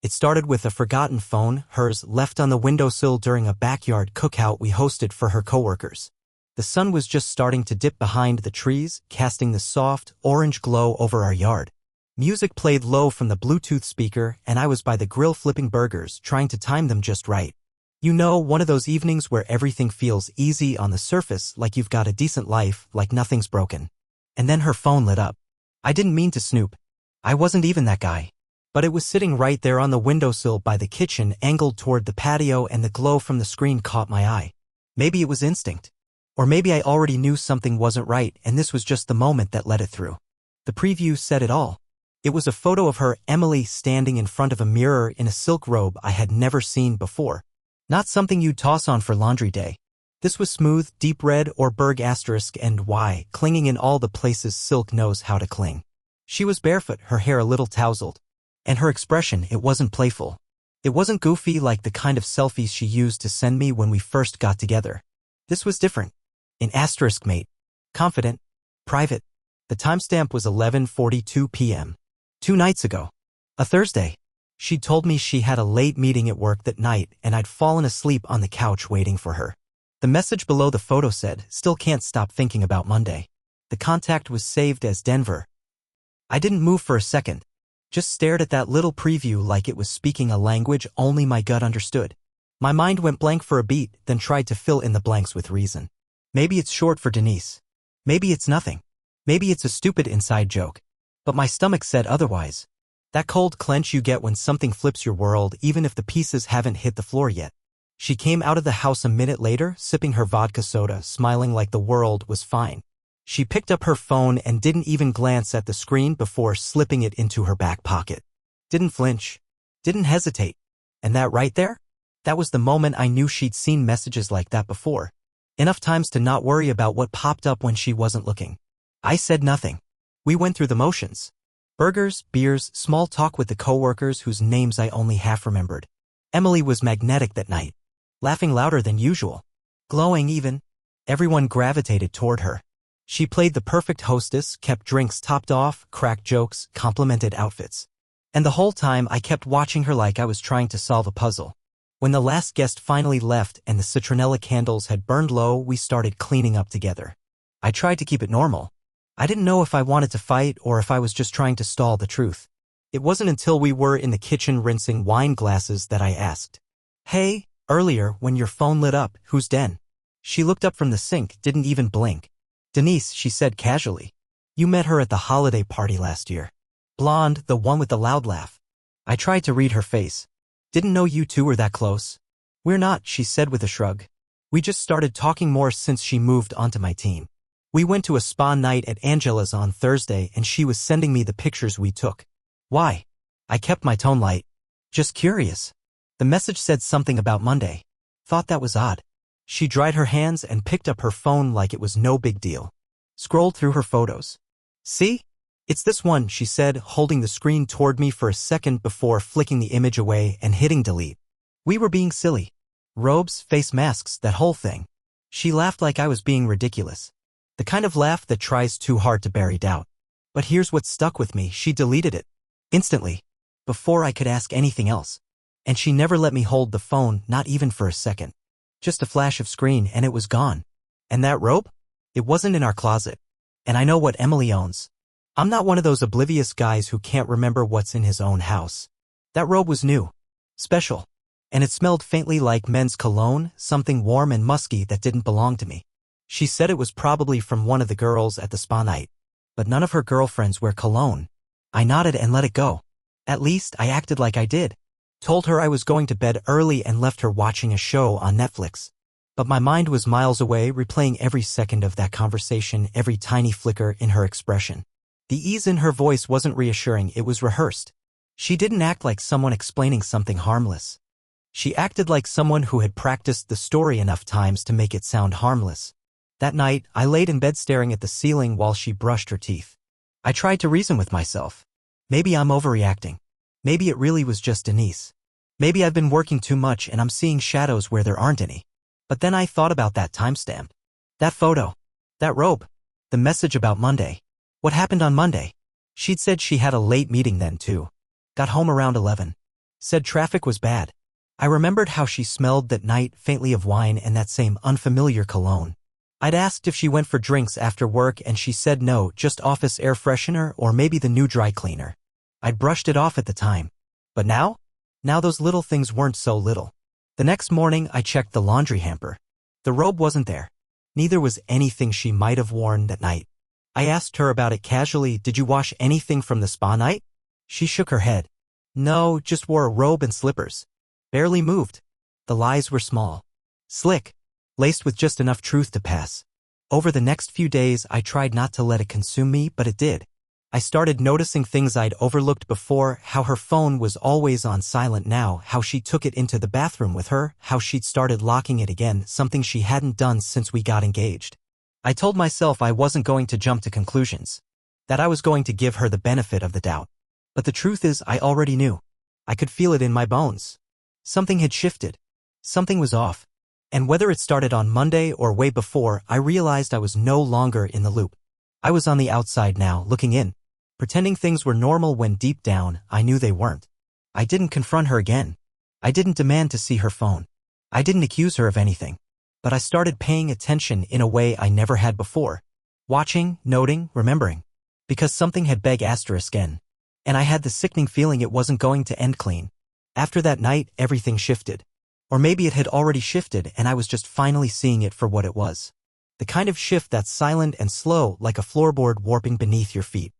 It started with a forgotten phone, hers, left on the windowsill during a backyard cookout we hosted for her coworkers. The sun was just starting to dip behind the trees, casting the soft, orange glow over our yard. Music played low from the Bluetooth speaker, and I was by the grill flipping burgers, trying to time them just right. You know, one of those evenings where everything feels easy on the surface, like you've got a decent life, like nothing's broken. And then her phone lit up. I didn't mean to snoop. I wasn't even that guy. But it was sitting right there on the windowsill by the kitchen, angled toward the patio, and the glow from the screen caught my eye. Maybe it was instinct. Or maybe I already knew something wasn't right, and this was just the moment that let it through. The preview said it all. It was a photo of her, Emily, standing in front of a mirror in a silk robe I had never seen before. Not something you'd toss on for laundry day. This was smooth, deep red or Berg asterisk and Y, clinging in all the places silk knows how to cling. She was barefoot, her hair a little tousled. And her expression, it wasn't playful. It wasn't goofy like the kind of selfies she used to send me when we first got together. This was different. An asterisk mate. Confident. Private. The timestamp was 11:42 p.m. 2 nights ago. A Thursday. She'd told me she had a late meeting at work that night, and I'd fallen asleep on the couch waiting for her. The message below the photo said, "Still can't stop thinking about Monday." The contact was saved as Denver. I didn't move for a second. Just stared at that little preview like it was speaking a language only my gut understood. My mind went blank for a beat, then tried to fill in the blanks with reason. Maybe it's short for Denise. Maybe it's nothing. Maybe it's a stupid inside joke. But my stomach said otherwise. That cold clench you get when something flips your world, even if the pieces haven't hit the floor yet. She came out of the house a minute later, sipping her vodka soda, smiling like the world was fine. She picked up her phone and didn't even glance at the screen before slipping it into her back pocket. Didn't flinch. Didn't hesitate. And that right there? That was the moment I knew she'd seen messages like that before. Enough times to not worry about what popped up when she wasn't looking. I said nothing. We went through the motions. Burgers, beers, small talk with the coworkers whose names I only half remembered. Emily was magnetic that night. Laughing louder than usual. Glowing even. Everyone gravitated toward her. She played the perfect hostess, kept drinks topped off, cracked jokes, complimented outfits. And the whole time I kept watching her like I was trying to solve a puzzle. When the last guest finally left and the citronella candles had burned low, we started cleaning up together. I tried to keep it normal. I didn't know if I wanted to fight or if I was just trying to stall the truth. It wasn't until we were in the kitchen rinsing wine glasses that I asked, "Hey, earlier when your phone lit up, who's Den?" She looked up from the sink, didn't even blink. "Denise," she said casually. "You met her at the holiday party last year. Blonde, the one with the loud laugh." I tried to read her face. "Didn't know you two were that close." "We're not," she said with a shrug. "We just started talking more since she moved onto my team. We went to a spa night at Angela's on Thursday and she was sending me the pictures we took." "Why?" I kept my tone light. "Just curious." The message said something about Monday. Thought that was odd. She dried her hands and picked up her phone like it was no big deal. Scrolled through her photos. "See? It's this one," she said, holding the screen toward me for a second before flicking the image away and hitting delete. We were being silly. Robes, face masks, that whole thing. She laughed like I was being ridiculous. The kind of laugh that tries too hard to bury doubt. But here's what stuck with me, she deleted it. Instantly. Before I could ask anything else. And she never let me hold the phone, not even for a second. Just a flash of screen and it was gone. And that robe? It wasn't in our closet. And I know what Emily owns. I'm not one of those oblivious guys who can't remember what's in his own house. That robe was new. Special. And it smelled faintly like men's cologne, something warm and musky that didn't belong to me. She said it was probably from one of the girls at the spa night. But none of her girlfriends wear cologne. I nodded and let it go. At least I acted like I did. Told her I was going to bed early and left her watching a show on Netflix. But my mind was miles away, replaying every second of that conversation, every tiny flicker in her expression. The ease in her voice wasn't reassuring, it was rehearsed. She didn't act like someone explaining something harmless. She acted like someone who had practiced the story enough times to make it sound harmless. That night, I laid in bed staring at the ceiling while she brushed her teeth. I tried to reason with myself. Maybe I'm overreacting. Maybe it really was just Denise. Maybe I've been working too much and I'm seeing shadows where there aren't any. But then I thought about that timestamp. That photo. That robe. The message about Monday. What happened on Monday? She'd said she had a late meeting then too. Got home around 11. Said traffic was bad. I remembered how she smelled that night faintly of wine and that same unfamiliar cologne. I'd asked if she went for drinks after work and she said no, just office air freshener or maybe the new dry cleaner. I'd brushed it off at the time. But now? Now those little things weren't so little. The next morning I checked the laundry hamper. The robe wasn't there. Neither was anything she might have worn that night. I asked her about it casually, did you wash anything from the spa night? She shook her head. No, just wore a robe and slippers. Barely moved. The lies were small. Slick. Laced with just enough truth to pass. Over the next few days I tried not to let it consume me, but it did. I started noticing things I'd overlooked before, how her phone was always on silent now, how she took it into the bathroom with her, how she'd started locking it again, something she hadn't done since we got engaged. I told myself I wasn't going to jump to conclusions, that I was going to give her the benefit of the doubt. But the truth is I already knew. I could feel it in my bones. Something had shifted. Something was off. And whether it started on Monday or way before, I realized I was no longer in the loop. I was on the outside now, looking in, pretending things were normal when deep down, I knew they weren't. I didn't confront her again. I didn't demand to see her phone. I didn't accuse her of anything. But I started paying attention in a way I never had before. Watching, noting, remembering. Because something had begged *N. And I had the sickening feeling it wasn't going to end clean. After that night, everything shifted. Or maybe it had already shifted and I was just finally seeing it for what it was. The kind of shift that's silent and slow, like a floorboard warping beneath your feet.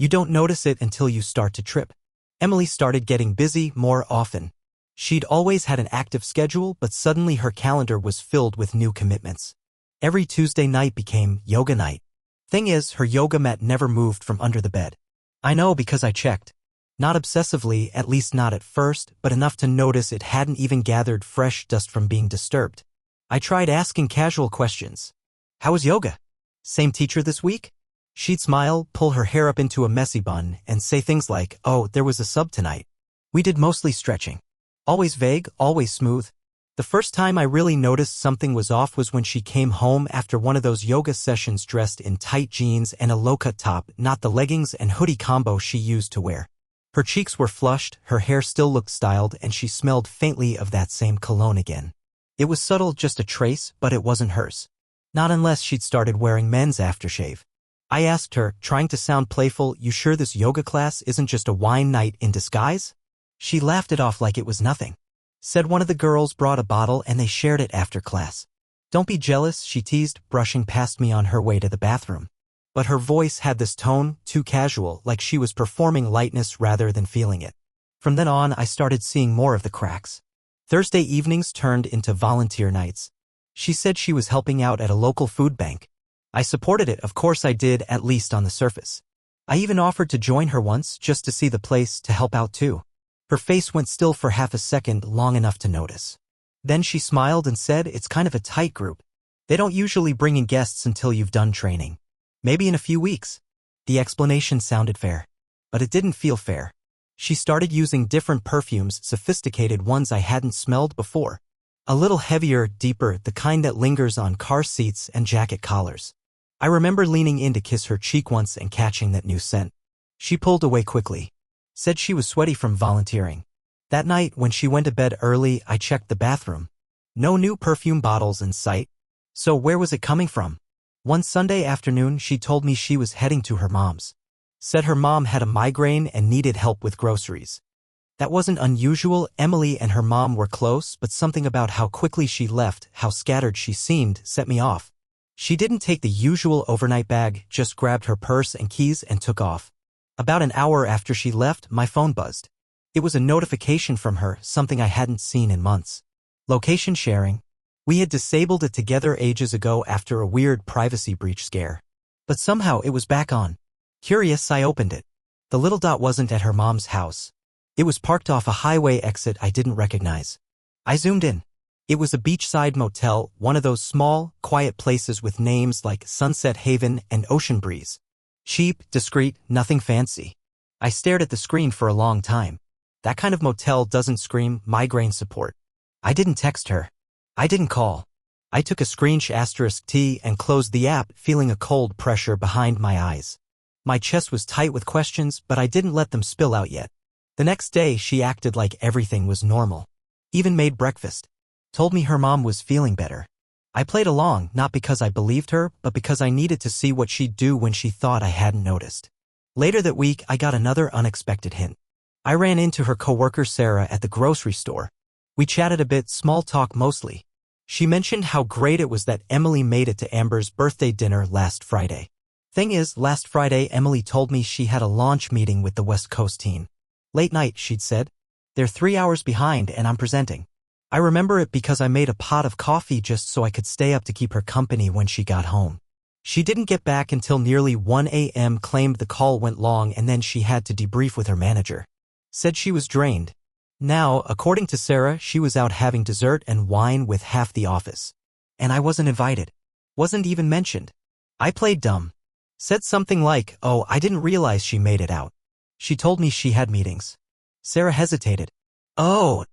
You don't notice it until you start to trip. Emily started getting busy more often. She'd always had an active schedule, but suddenly her calendar was filled with new commitments. Every Tuesday night became yoga night. Thing is, her yoga mat never moved from under the bed. I know because I checked. Not obsessively, at least not at first, but enough to notice it hadn't even gathered fresh dust from being disturbed. I tried asking casual questions. How was yoga? Same teacher this week? She'd smile, pull her hair up into a messy bun, and say things like, oh, there was a sub tonight. We did mostly stretching. Always vague, always smooth. The first time I really noticed something was off was when she came home after one of those yoga sessions dressed in tight jeans and a low-cut top, not the leggings and hoodie combo she used to wear. Her cheeks were flushed, her hair still looked styled, and she smelled faintly of that same cologne again. It was subtle, just a trace, but it wasn't hers. Not unless she'd started wearing men's aftershave. I asked her, trying to sound playful, you sure this yoga class isn't just a wine night in disguise? She laughed it off like it was nothing. Said one of the girls brought a bottle and they shared it after class. Don't be jealous, she teased, brushing past me on her way to the bathroom. But her voice had this tone, too casual, like she was performing lightness rather than feeling it. From then on, I started seeing more of the cracks. Thursday evenings turned into volunteer nights. She said she was helping out at a local food bank. I supported it, of course I did, at least on the surface. I even offered to join her once, just to see the place, to help out too. Her face went still for half a second, long enough to notice. Then she smiled and said, it's kind of a tight group. They don't usually bring in guests until you've done training. Maybe in a few weeks. The explanation sounded fair. But it didn't feel fair. She started using different perfumes, sophisticated ones I hadn't smelled before. A little heavier, deeper, the kind that lingers on car seats and jacket collars. I remember leaning in to kiss her cheek once and catching that new scent. She pulled away quickly. Said she was sweaty from volunteering. That night, when she went to bed early, I checked the bathroom. No new perfume bottles in sight. So where was it coming from? One Sunday afternoon, she told me she was heading to her mom's. Said her mom had a migraine and needed help with groceries. That wasn't unusual. Emily and her mom were close, but something about how quickly she left, how scattered she seemed, set me off. She didn't take the usual overnight bag, just grabbed her purse and keys and took off. About an hour after she left, my phone buzzed. It was a notification from her, something I hadn't seen in months. Location sharing. We had disabled it together ages ago after a weird privacy breach scare. But somehow it was back on. Curious, I opened it. The little dot wasn't at her mom's house. It was parked off a highway exit I didn't recognize. I zoomed in. It was a beachside motel, one of those small, quiet places with names like Sunset Haven and Ocean Breeze. Cheap, discreet, nothing fancy. I stared at the screen for a long time. That kind of motel doesn't scream migraine support. I didn't text her. I didn't call. I took a *T and closed the app, feeling a cold pressure behind my eyes. My chest was tight with questions, but I didn't let them spill out yet. The next day, she acted like everything was normal. Even made breakfast. Told me her mom was feeling better. I played along, not because I believed her, but because I needed to see what she'd do when she thought I hadn't noticed. Later that week, I got another unexpected hint. I ran into her coworker Sarah at the grocery store. We chatted a bit, small talk mostly. She mentioned how great it was that Emily made it to Amber's birthday dinner last Friday. Thing is, last Friday Emily told me she had a launch meeting with the West Coast team. Late night, she'd said. They're 3 hours behind and I'm presenting. I remember it because I made a pot of coffee just so I could stay up to keep her company when she got home. She didn't get back until nearly 1 a.m., claimed the call went long and then she had to debrief with her manager. Said she was drained. Now, according to Sarah, she was out having dessert and wine with half the office. And I wasn't invited. Wasn't even mentioned. I played dumb. Said something like, "Oh, I didn't realize she made it out. She told me she had meetings." Sarah hesitated. "Oh,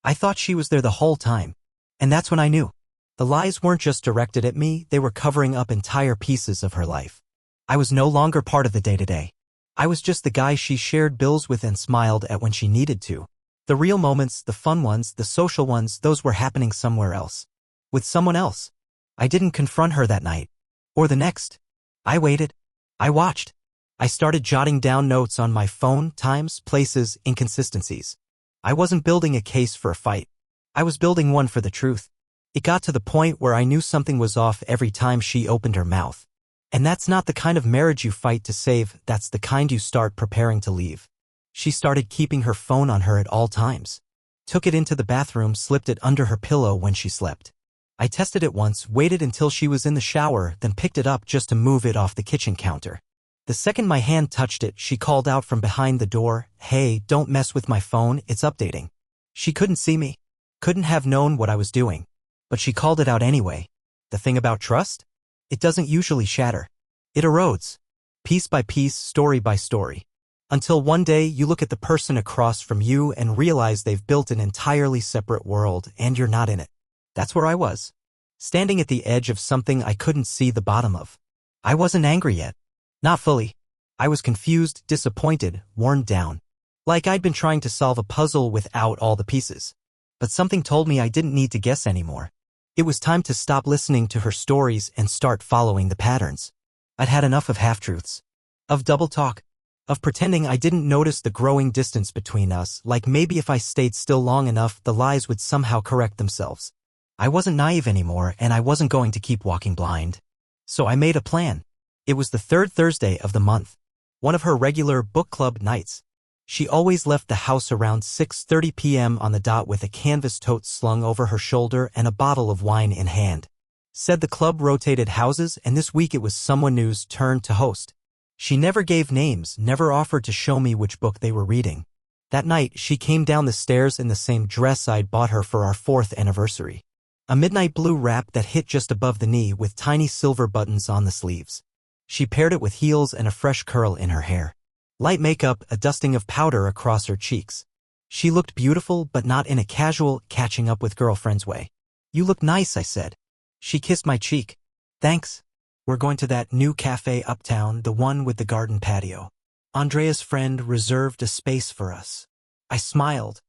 I thought she was there the whole time." And that's when I knew. The lies weren't just directed at me, they were covering up entire pieces of her life. I was no longer part of the day-to-day. I was just the guy she shared bills with and smiled at when she needed to. The real moments, the fun ones, the social ones, those were happening somewhere else. With someone else. I didn't confront her that night. Or the next. I waited. I watched. I started jotting down notes on my phone, times, places, inconsistencies. I wasn't building a case for a fight. I was building one for the truth. It got to the point where I knew something was off every time she opened her mouth. And that's not the kind of marriage you fight to save, that's the kind you start preparing to leave. She started keeping her phone on her at all times. Took it into the bathroom, slipped it under her pillow when she slept. I tested it once, waited until she was in the shower, then picked it up just to move it off the kitchen counter. The second my hand touched it, she called out from behind the door, "Hey, don't mess with my phone, it's updating." She couldn't see me. Couldn't have known what I was doing. But she called it out anyway. The thing about trust? It doesn't usually shatter. It erodes. Piece by piece, story by story. Until one day you look at the person across from you and realize they've built an entirely separate world and you're not in it. That's where I was. Standing at the edge of something I couldn't see the bottom of. I wasn't angry yet. Not fully. I was confused, disappointed, worn down. Like I'd been trying to solve a puzzle without all the pieces. But something told me I didn't need to guess anymore. It was time to stop listening to her stories and start following the patterns. I'd had enough of half-truths. Of double talk. Of pretending I didn't notice the growing distance between us, like maybe if I stayed still long enough, the lies would somehow correct themselves. I wasn't naive anymore, and I wasn't going to keep walking blind. So I made a plan. It was the third Thursday of the month. One of her regular book club nights. She always left the house around 6:30 p.m. on the dot with a canvas tote slung over her shoulder and a bottle of wine in hand. Said the club rotated houses, and this week it was someone new's turn to host. She never gave names, never offered to show me which book they were reading. That night, she came down the stairs in the same dress I'd bought her for our 4th anniversary. A midnight blue wrap that hit just above the knee with tiny silver buttons on the sleeves. She paired it with heels and a fresh curl in her hair. Light makeup, a dusting of powder across her cheeks. She looked beautiful, but not in a casual, catching up with girlfriends way. "You look nice," I said. She kissed my cheek. "Thanks. We're going to that new cafe uptown, the one with the garden patio. Andrea's friend reserved a space for us." I smiled.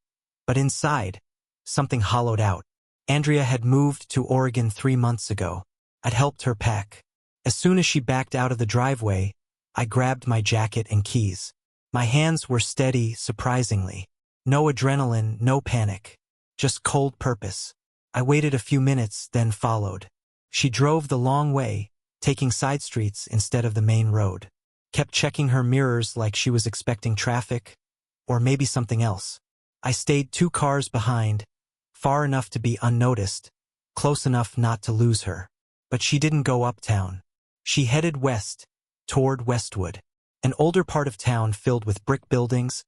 But inside, something hollowed out. Andrea had moved to Oregon 3 months ago. I'd helped her pack. As soon as she backed out of the driveway, I grabbed my jacket and keys. My hands were steady, surprisingly. No adrenaline, no panic. Just cold purpose. I waited a few minutes, then followed. She drove the long way, taking side streets instead of the main road. Kept checking her mirrors like she was expecting traffic, or maybe something else. I stayed 2 cars behind, far enough to be unnoticed, close enough not to lose her. But she didn't go uptown. She headed west, toward Westwood, an older part of town filled with brick buildings,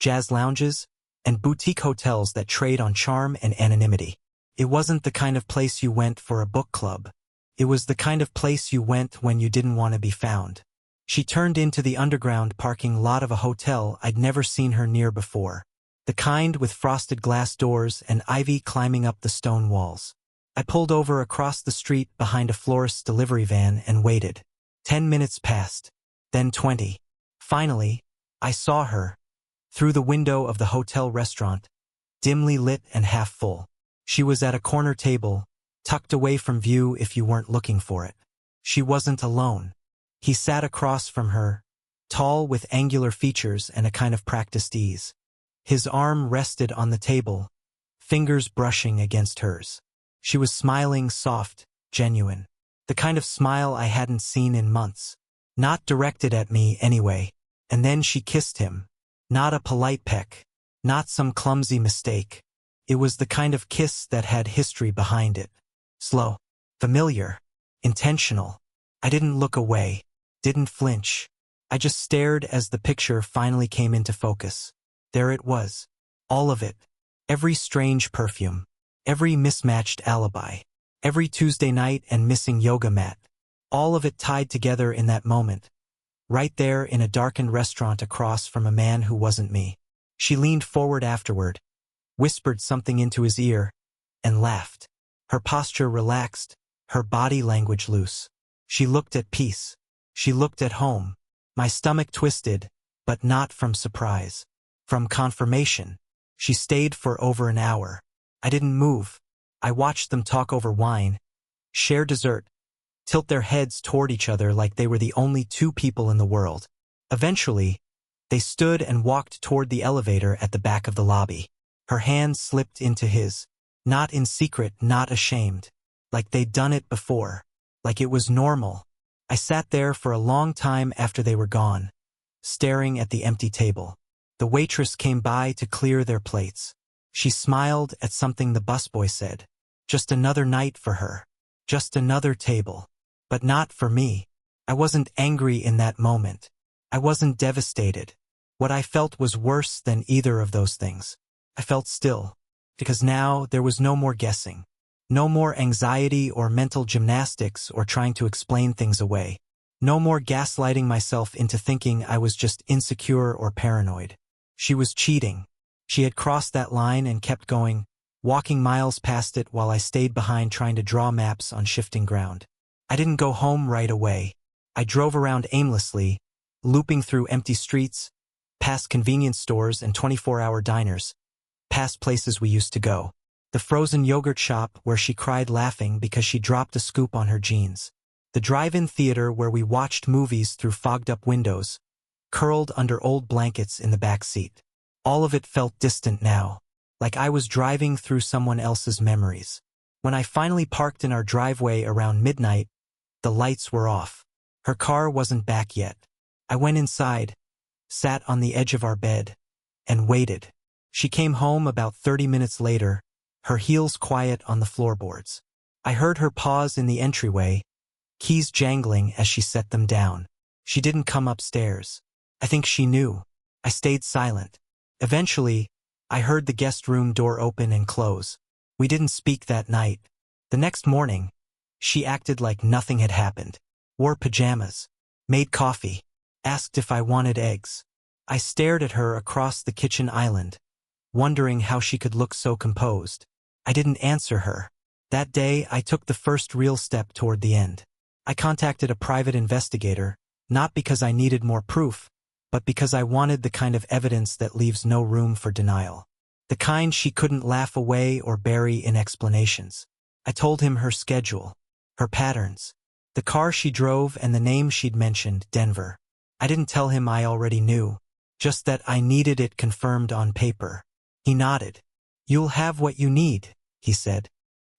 jazz lounges, and boutique hotels that trade on charm and anonymity. It wasn't the kind of place you went for a book club. It was the kind of place you went when you didn't want to be found. She turned into the underground parking lot of a hotel I'd never seen her near before. The kind with frosted glass doors and ivy climbing up the stone walls. I pulled over across the street behind a florist's delivery van and waited. 10 minutes passed, then 20. Finally, I saw her. through the window of the hotel restaurant, dimly lit and half full. She was at a corner table, tucked away from view if you weren't looking for it. She wasn't alone. He sat across from her, tall with angular features and a kind of practiced ease. His arm rested on the table, fingers brushing against hers. She was smiling soft, genuine. The kind of smile I hadn't seen in months. Not directed at me anyway. And then she kissed him. Not a polite peck. Not some clumsy mistake. It was the kind of kiss that had history behind it. Slow. Familiar. Intentional. I didn't look away. Didn't flinch. I just stared as the picture finally came into focus. There it was. All of it. Every strange perfume. Every mismatched alibi. Every Tuesday night and missing yoga mat. All of it tied together in that moment. Right there in a darkened restaurant across from a man who wasn't me. She leaned forward afterward, whispered something into his ear, and laughed. Her posture relaxed, her body language loose. She looked at peace. She looked at home. My stomach twisted, but not from surprise. From confirmation. She stayed for over an hour. I didn't move. I watched them talk over wine, share dessert, tilt their heads toward each other like they were the only two people in the world. Eventually, they stood and walked toward the elevator at the back of the lobby. Her hand slipped into his, not in secret, not ashamed, like they'd done it before, like it was normal. I sat there for a long time after they were gone, staring at the empty table. The waitress came by to clear their plates. She smiled at something the busboy said. Just another night for her. Just another table. But not for me. I wasn't angry in that moment. I wasn't devastated. What I felt was worse than either of those things. I felt still. Because now there was no more guessing. No more anxiety or mental gymnastics or trying to explain things away. No more gaslighting myself into thinking I was just insecure or paranoid. She was cheating. She had crossed that line and kept going, walking miles past it while I stayed behind trying to draw maps on shifting ground. I didn't go home right away. I drove around aimlessly, looping through empty streets, past convenience stores and 24-hour diners, past places we used to go. The frozen yogurt shop where she cried laughing because she dropped a scoop on her jeans. The drive-in theater where we watched movies through fogged-up windows, curled under old blankets in the back seat. All of it felt distant now, like I was driving through someone else's memories. When I finally parked in our driveway around midnight, the lights were off. Her car wasn't back yet. I went inside, sat on the edge of our bed, and waited. She came home about 30 minutes later, her heels quiet on the floorboards. I heard her pause in the entryway, keys jangling as she set them down. She didn't come upstairs. I think she knew. I stayed silent. Eventually, I heard the guest room door open and close. We didn't speak that night. The next morning, she acted like nothing had happened. Wore pajamas, made coffee, asked if I wanted eggs. I stared at her across the kitchen island, wondering how she could look so composed. I didn't answer her. That day, I took the first real step toward the end. I contacted a private investigator, not because I needed more proof, but because I wanted the kind of evidence that leaves no room for denial. The kind she couldn't laugh away or bury in explanations. I told him her schedule, her patterns, the car she drove and the name she'd mentioned, Denver. I didn't tell him I already knew, just that I needed it confirmed on paper. He nodded. "You'll have what you need," he said.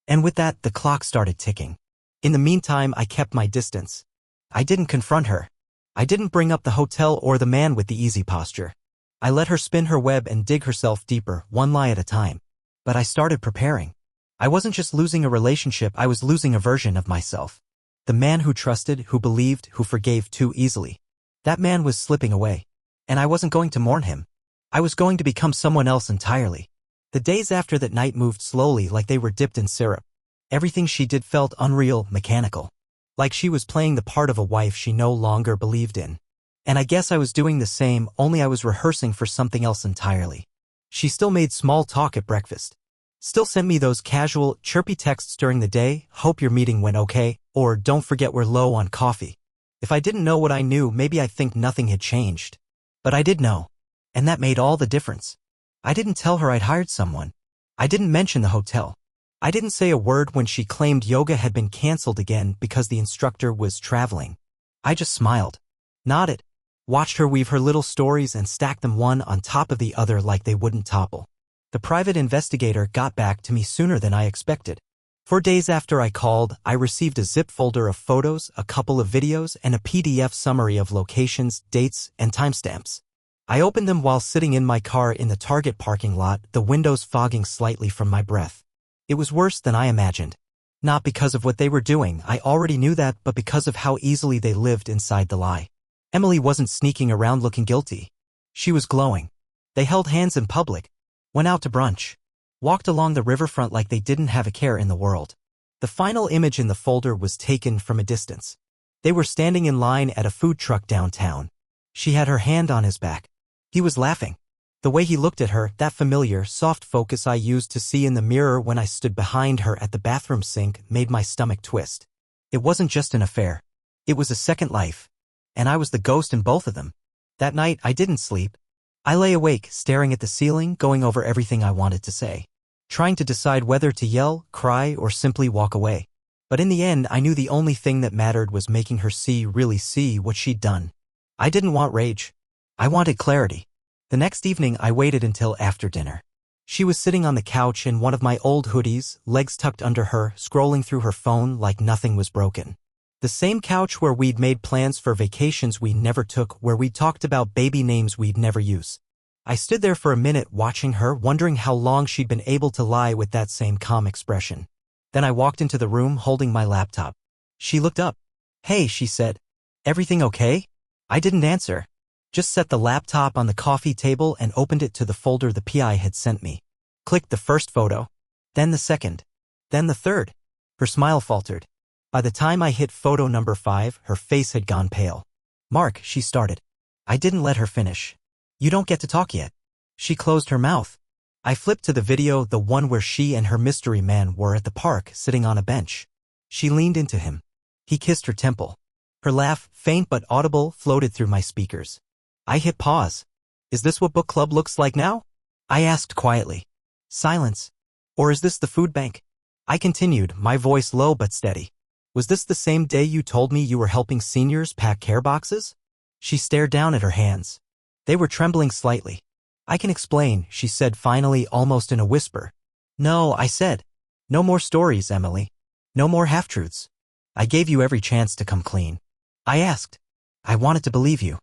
And with that, the clock started ticking. In the meantime, I kept my distance. I didn't confront her. I didn't bring up the hotel or the man with the easy posture. I let her spin her web and dig herself deeper, one lie at a time. But I started preparing. I wasn't just losing a relationship, I was losing a version of myself. The man who trusted, who believed, who forgave too easily. That man was slipping away. And I wasn't going to mourn him. I was going to become someone else entirely. The days after that night moved slowly like they were dipped in syrup. Everything she did felt unreal, mechanical. Like she was playing the part of a wife she no longer believed in. And I guess I was doing the same, only I was rehearsing for something else entirely. She still made small talk at breakfast. Still sent me those casual, chirpy texts during the day, "Hope your meeting went okay," or "Don't forget we're low on coffee." If I didn't know what I knew, maybe I'd think nothing had changed. But I did know. And that made all the difference. I didn't tell her I'd hired someone. I didn't mention the hotel. I didn't say a word when she claimed yoga had been canceled again because the instructor was traveling. I just smiled, nodded, watched her weave her little stories and stack them one on top of the other like they wouldn't topple. The private investigator got back to me sooner than I expected. 4 days after I called, I received a zip folder of photos, a couple of videos, and a PDF summary of locations, dates, and timestamps. I opened them while sitting in my car in the Target parking lot, the windows fogging slightly from my breath. It was worse than I imagined. Not because of what they were doing, I already knew that, but because of how easily they lived inside the lie. Emily wasn't sneaking around looking guilty. She was glowing. They held hands in public, went out to brunch, walked along the riverfront like they didn't have a care in the world. The final image in the folder was taken from a distance. They were standing in line at a food truck downtown. She had her hand on his back. He was laughing. The way he looked at her, that familiar, soft focus I used to see in the mirror when I stood behind her at the bathroom sink, made my stomach twist. It wasn't just an affair. It was a second life. And I was the ghost in both of them. That night, I didn't sleep. I lay awake, staring at the ceiling, going over everything I wanted to say, trying to decide whether to yell, cry, or simply walk away. But in the end, I knew the only thing that mattered was making her really see what she'd done. I didn't want rage. I wanted clarity. The next evening, I waited until after dinner. She was sitting on the couch in one of my old hoodies, legs tucked under her, scrolling through her phone like nothing was broken. The same couch where we'd made plans for vacations we never took, where we'd talked about baby names we'd never use. I stood there for a minute watching her, wondering how long she'd been able to lie with that same calm expression. Then I walked into the room holding my laptop. She looked up. "Hey," she said. "Everything okay?" I didn't answer. Just set the laptop on the coffee table and opened it to the folder the PI had sent me. Clicked the first photo, then the second, then the third. Her smile faltered. By the time I hit photo number 5, her face had gone pale. "Mark," she started. I didn't let her finish. "You don't get to talk yet." She closed her mouth. I flipped to the video, the one where she and her mystery man were at the park, sitting on a bench. She leaned into him. He kissed her temple. Her laugh, faint but audible, floated through my speakers. I hit pause. "Is this what book club looks like now?" I asked quietly. Silence. "Or is this the food bank?" I continued, my voice low but steady. "Was this the same day you told me you were helping seniors pack care boxes?" She stared down at her hands. They were trembling slightly. "I can explain," she said finally, almost in a whisper. "No," I said. "No more stories, Emily. No more half-truths. I gave you every chance to come clean." I asked. "I wanted to believe you.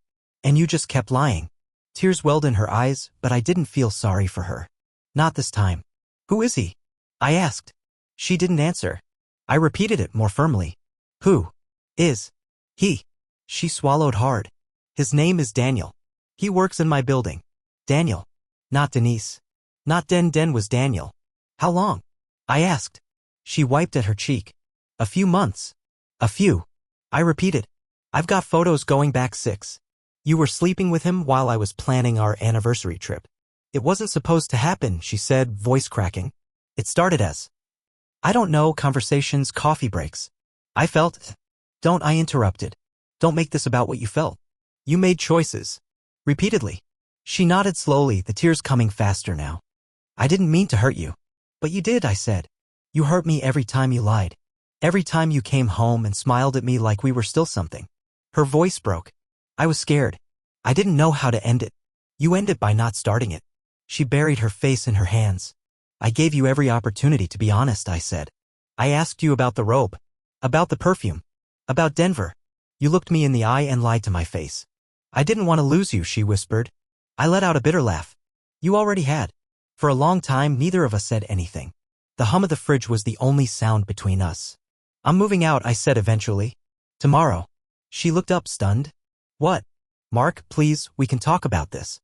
And you just kept lying." Tears welled in her eyes, but I didn't feel sorry for her. Not this time. "Who is he?" I asked. She didn't answer. I repeated it more firmly. "Who is he?" She swallowed hard. "His name is Daniel. He works in my building." "Daniel. Not Denise. Not Den was Daniel." "How long?" I asked. She wiped at her cheek. "A few months." "A few." I repeated. "I've got photos going back 6. You were sleeping with him while I was planning our anniversary trip." "It wasn't supposed to happen," she said, voice cracking. "It started as, I don't know, conversations, coffee breaks. I felt." "Don't," I interrupted. "Don't make this about what you felt. You made choices." Repeatedly. She nodded slowly, the tears coming faster now. "I didn't mean to hurt you." "But you did," I said. "You hurt me every time you lied. Every time you came home and smiled at me like we were still something." Her voice broke. I was scared. I didn't know how to end it. "You end it by not starting it." She buried her face in her hands. "I gave you every opportunity to be honest," I said. "I asked you about the robe, about the perfume, about Denver. You looked me in the eye and lied to my face." "I didn't want to lose you," she whispered. I let out a bitter laugh. "You already had." For a long time, neither of us said anything. The hum of the fridge was the only sound between us. "I'm moving out," I said eventually. "Tomorrow." She looked up, stunned. "What?" "Mark, please, we can talk about this."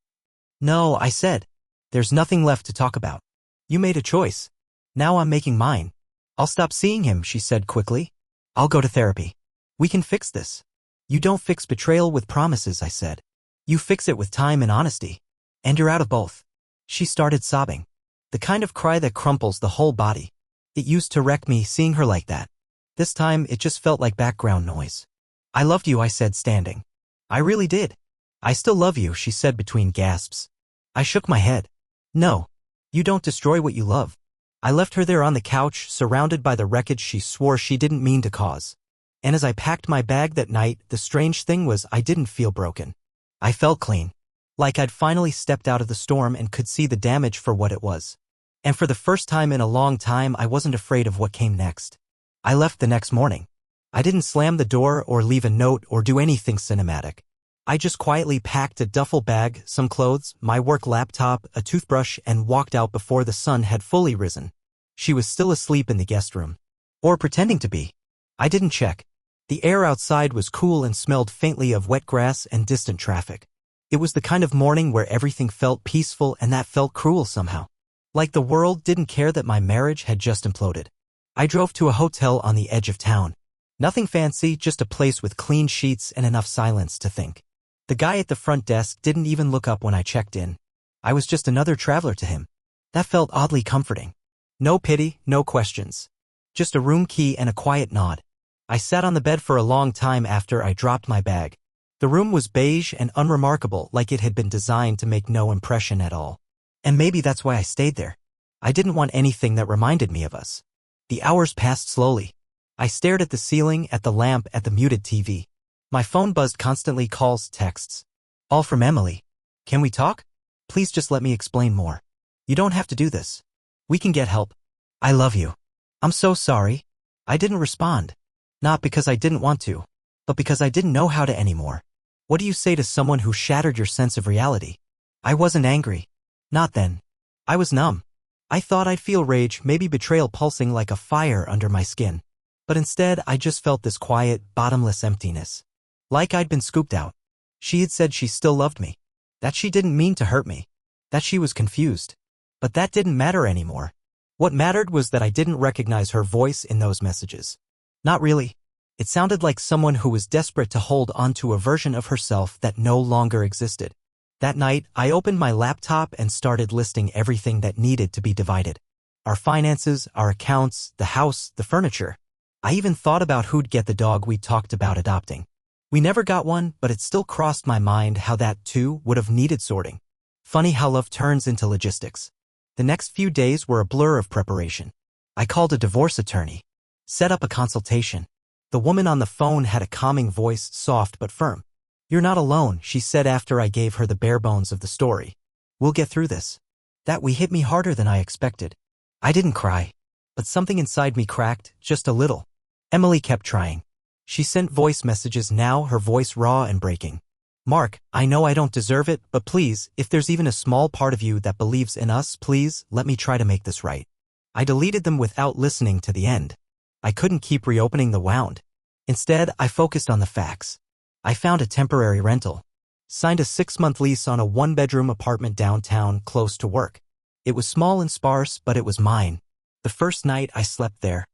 "No," I said. "There's nothing left to talk about. You made a choice. Now I'm making mine." "I'll stop seeing him," she said quickly. "I'll go to therapy. We can fix this." "You don't fix betrayal with promises," I said. "You fix it with time and honesty. And you're out of both." She started sobbing. The kind of cry that crumples the whole body. It used to wreck me seeing her like that. This time, it just felt like background noise. "I loved you," I said, standing. "I really did." "I still love you," she said between gasps. I shook my head. No. You don't destroy what you love. I left her there on the couch, surrounded by the wreckage she swore she didn't mean to cause. And as I packed my bag that night, the strange thing was I didn't feel broken. I felt clean. Like I'd finally stepped out of the storm and could see the damage for what it was. And for the first time in a long time, I wasn't afraid of what came next. I left the next morning. I didn't slam the door or leave a note or do anything cinematic. I just quietly packed a duffel bag, some clothes, my work laptop, a toothbrush, and walked out before the sun had fully risen. She was still asleep in the guest room. Or pretending to be. I didn't check. The air outside was cool and smelled faintly of wet grass and distant traffic. It was the kind of morning where everything felt peaceful, and that felt cruel somehow. Like the world didn't care that my marriage had just imploded. I drove to a hotel on the edge of town. Nothing fancy, just a place with clean sheets and enough silence to think. The guy at the front desk didn't even look up when I checked in. I was just another traveler to him. That felt oddly comforting. No pity, no questions. Just a room key and a quiet nod. I sat on the bed for a long time after I dropped my bag. The room was beige and unremarkable, like it had been designed to make no impression at all. And maybe that's why I stayed there. I didn't want anything that reminded me of us. The hours passed slowly. I stared at the ceiling, at the lamp, at the muted TV. My phone buzzed constantly, calls, texts. All from Emily. Can we talk? Please just let me explain more. You don't have to do this. We can get help. I love you. I'm so sorry. I didn't respond. Not because I didn't want to, but because I didn't know how to anymore. What do you say to someone who shattered your sense of reality? I wasn't angry. Not then. I was numb. I thought I'd feel rage, maybe betrayal pulsing like a fire under my skin. But instead, I just felt this quiet, bottomless emptiness. Like I'd been scooped out. She had said she still loved me. That she didn't mean to hurt me. That she was confused. But that didn't matter anymore. What mattered was that I didn't recognize her voice in those messages. Not really. It sounded like someone who was desperate to hold onto a version of herself that no longer existed. That night, I opened my laptop and started listing everything that needed to be divided. Our finances, our accounts, the house, the furniture. I even thought about who'd get the dog we talked about adopting. We never got one, but it still crossed my mind how that, too, would have needed sorting. Funny how love turns into logistics. The next few days were a blur of preparation. I called a divorce attorney. Set up a consultation. The woman on the phone had a calming voice, soft but firm. You're not alone, she said after I gave her the bare bones of the story. We'll get through this. That hit me harder than I expected. I didn't cry. But something inside me cracked, just a little. Emily kept trying. She sent voice messages, now her voice raw and breaking. Mark, I know I don't deserve it, but please, if there's even a small part of you that believes in us, please, let me try to make this right. I deleted them without listening to the end. I couldn't keep reopening the wound. Instead, I focused on the facts. I found a temporary rental. Signed a 6-month lease on a 1-bedroom apartment downtown, close to work. It was small and sparse, but it was mine. The first night I slept there,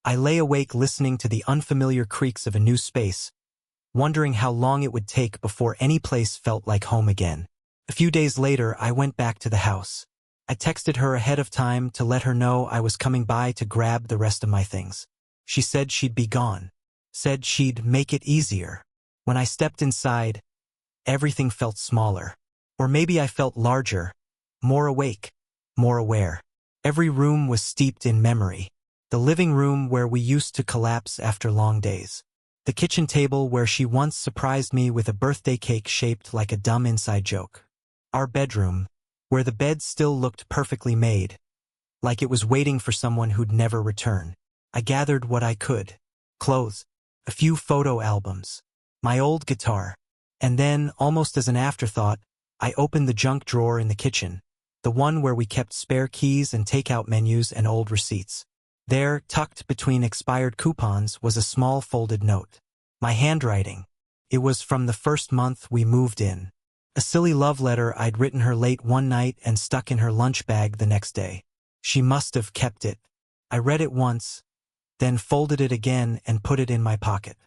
I lay awake listening to the unfamiliar creaks of a new space, wondering how long it would take before any place felt like home again. A few days later, I went back to the house. I texted her ahead of time to let her know I was coming by to grab the rest of my things. She said she'd be gone. Said she'd make it easier. When I stepped inside, everything felt smaller. Or maybe I felt larger, more awake, more aware. Every room was steeped in memory. The living room where we used to collapse after long days. The kitchen table where she once surprised me with a birthday cake shaped like a dumb inside joke. Our bedroom, where the bed still looked perfectly made, like it was waiting for someone who'd never return. I gathered what I could. Clothes, a few photo albums, my old guitar, and then, almost as an afterthought, I opened the junk drawer in the kitchen, the one where we kept spare keys and takeout menus and old receipts. There, tucked between expired coupons, was a small folded note. My handwriting. It was from the first month we moved in. A silly love letter I'd written her late one night and stuck in her lunch bag the next day. She must have kept it. I read it once, then folded it again and put it in my pocket.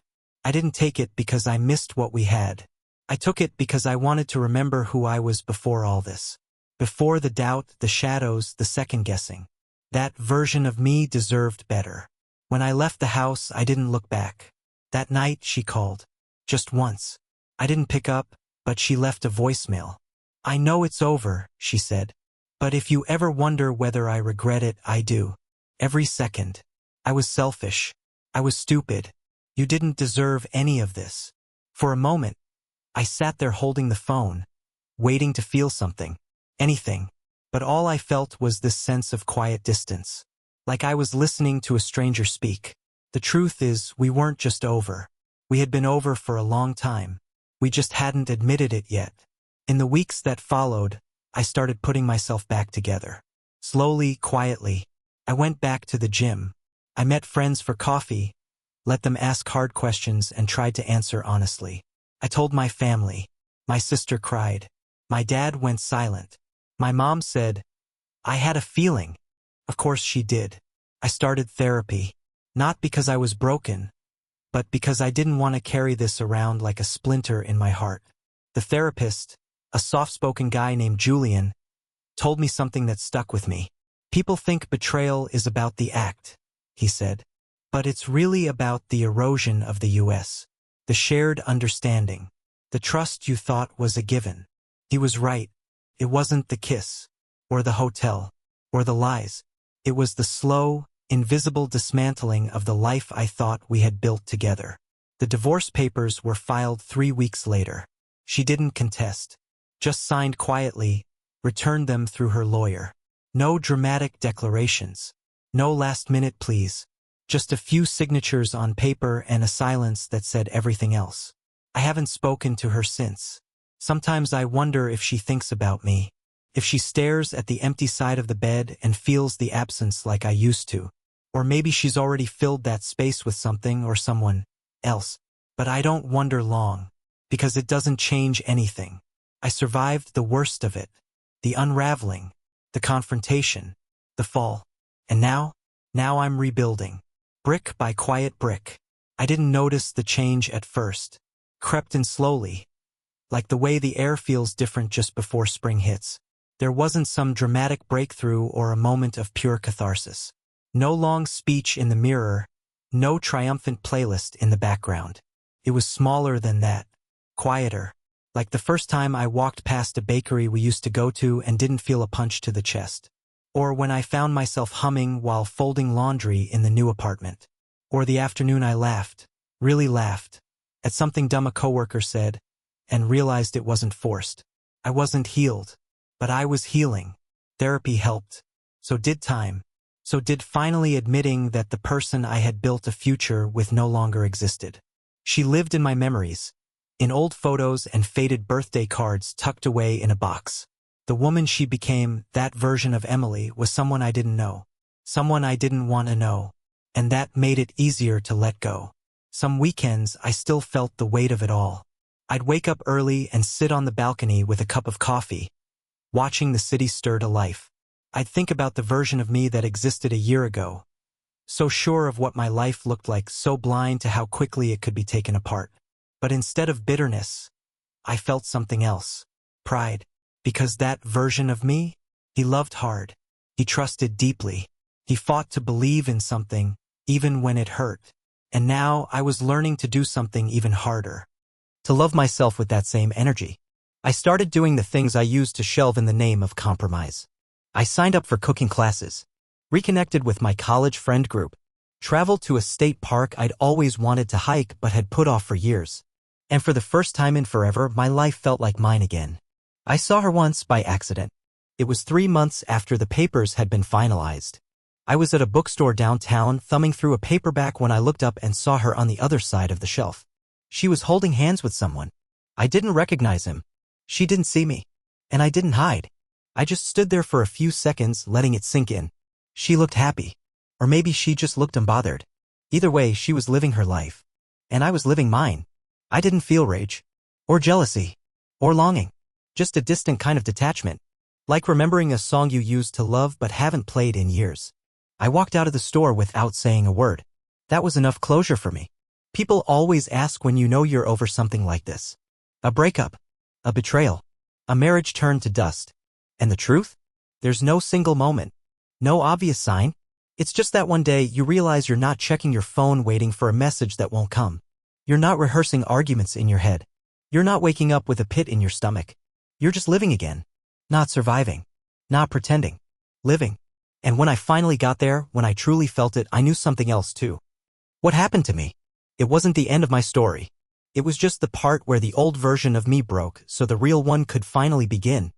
I didn't take it because I missed what we had. I took it because I wanted to remember who I was before all this. Before the doubt, the shadows, the second-guessing. That version of me deserved better. When I left the house, I didn't look back. That night, she called. Just once. I didn't pick up, but she left a voicemail. I know it's over, she said. But if you ever wonder whether I regret it, I do. Every second. I was selfish. I was stupid. You didn't deserve any of this. For a moment, I sat there holding the phone, waiting to feel something. Anything. But all I felt was this sense of quiet distance. Like I was listening to a stranger speak. The truth is, we weren't just over. We had been over for a long time. We just hadn't admitted it yet. In the weeks that followed, I started putting myself back together. Slowly, quietly. I went back to the gym. I met friends for coffee, let them ask hard questions and tried to answer honestly. I told my family. My sister cried. My dad went silent. My mom said, I had a feeling. Of course she did. I started therapy. Not because I was broken, but because I didn't want to carry this around like a splinter in my heart. The therapist, a soft-spoken guy named Julian, told me something that stuck with me. People think betrayal is about the act, he said. But it's really about the erosion of the U.S. The shared understanding. The trust you thought was a given. He was right. It wasn't the kiss, or the hotel, or the lies. It was the slow, invisible dismantling of the life I thought we had built together. The divorce papers were filed 3 weeks later. She didn't contest. Just signed quietly, returned them through her lawyer. No dramatic declarations. No last-minute pleas. Just a few signatures on paper and a silence that said everything else. I haven't spoken to her since. Sometimes I wonder if she thinks about me. If she stares at the empty side of the bed and feels the absence like I used to. Or maybe she's already filled that space with something or someone else. But I don't wonder long, because it doesn't change anything. I survived the worst of it. The unraveling, the confrontation, the fall. And now I'm rebuilding. Brick by quiet brick. I didn't notice the change at first. Crept in slowly. Like the way the air feels different just before spring hits. There wasn't some dramatic breakthrough or a moment of pure catharsis. No long speech in the mirror, no triumphant playlist in the background. It was smaller than that. Quieter. Like the first time I walked past a bakery we used to go to and didn't feel a punch to the chest. Or when I found myself humming while folding laundry in the new apartment. Or the afternoon I laughed, really laughed, at something dumb a coworker said, and realized it wasn't forced. I wasn't healed, but I was healing. Therapy helped. So did time. So did finally admitting that the person I had built a future with no longer existed. She lived in my memories, in old photos and faded birthday cards tucked away in a box. The woman she became, that version of Emily, was someone I didn't know. Someone I didn't want to know. And that made it easier to let go. Some weekends I still felt the weight of it all. I'd wake up early and sit on the balcony with a cup of coffee, watching the city stir to life. I'd think about the version of me that existed a year ago. So sure of what my life looked like, so blind to how quickly it could be taken apart. But instead of bitterness, I felt something else. Pride. Because that version of me, he loved hard. He trusted deeply. He fought to believe in something, even when it hurt. And now I was learning to do something even harder. To love myself with that same energy. I started doing the things I used to shelve in the name of compromise. I signed up for cooking classes, reconnected with my college friend group, traveled to a state park I'd always wanted to hike but had put off for years. And for the first time in forever, my life felt like mine again. I saw her once by accident. It was 3 months after the papers had been finalized. I was at a bookstore downtown thumbing through a paperback when I looked up and saw her on the other side of the shelf. She was holding hands with someone. I didn't recognize him. She didn't see me. And I didn't hide. I just stood there for a few seconds, letting it sink in. She looked happy. Or maybe she just looked unbothered. Either way, she was living her life. And I was living mine. I didn't feel rage. Or jealousy. Or longing. Just a distant kind of detachment. Like remembering a song you used to love but haven't played in years. I walked out of the store without saying a word. That was enough closure for me. People always ask when you know you're over something like this. A breakup. A betrayal. A marriage turned to dust. And the truth? There's no single moment. No obvious sign. It's just that one day you realize you're not checking your phone waiting for a message that won't come. You're not rehearsing arguments in your head. You're not waking up with a pit in your stomach. You're just living again. Not surviving. Not pretending. Living. And when I finally got there, when I truly felt it, I knew something else too. What happened to me? It wasn't the end of my story. It was just the part where the old version of me broke, so the real one could finally begin.